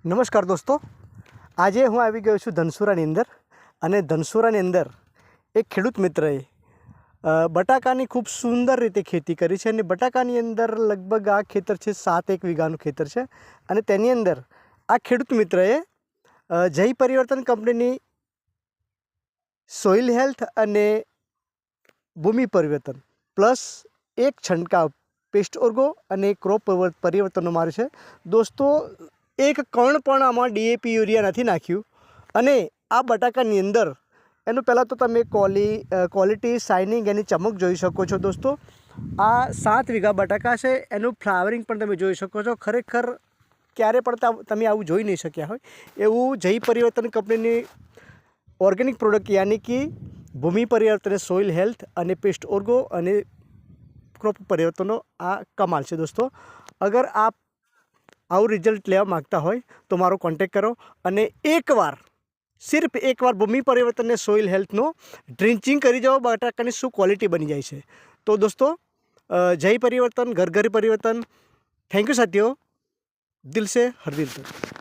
નમસ્કાર દોસ્તો, આજે હું આવી ગયો છું ધનસુરાની અંદર અને ધનસુરાની અંદર એક ખેડૂત મિત્રએ બટાકાની ખૂબ સુંદર રીતે ખેતી કરી છે અને બટાકાની અંદર લગભગ આ ખેતર છે 7 વીઘાનું ખેતર છે અને તેની અંદર આ ખેડૂત મિત્રએ જય પરિવર્તન કંપનીની સોઇલ હેલ્થ અને ભૂમિ પરિવર્તન પ્લસ એક છંટકાવ પેસ્ટ ઓર્ગો અને ક્રોપ પરિવર્તનનો માર્યો છે દોસ્તો। એક કણ પણ આમાં ડીએપી યુરિયા નથી નાખ્યું અને આ બટાકાની અંદર એનું પહેલાં તો તમે ક્વોલિટી શાઇનિંગ એની ચમક જોઈ શકો છો દોસ્તો। આ 7 વીઘા બટાકા છે, એનું ફ્લાવરિંગ પણ તમે જોઈ શકો છો। ખરેખર ક્યારે પણ તમે આવું જોઈ નહીં શક્યા હોય એવું જય પરિવર્તન કંપનીની ઓર્ગેનિક પ્રોડક્ટ યાની કે ભૂમિ પરિવર્તન, સોઇલ હેલ્થ અને પેસ્ટ ઓર્ગો અને ક્રોપ પરિવર્તનનો આ કમાલ છે દોસ્તો। અગર આપ આવું રિઝલ્ટ લેવા માગતા હોય તો મારો કોન્ટેક્ટ કરો અને સિર્ફ એકવાર ભૂમિ પરિવર્તન અને સોઇલ હેલ્થનો ડ્રિંચિંગ કરી જાઓ, બટાકાની શું ક્વોલિટી બની જાય છે। તો દોસ્તો, જય પરિવર્તન, ઘર ઘર પરિવર્તન। થેન્ક યુ સાથીઓ, દિલ સે હર દિલ તક।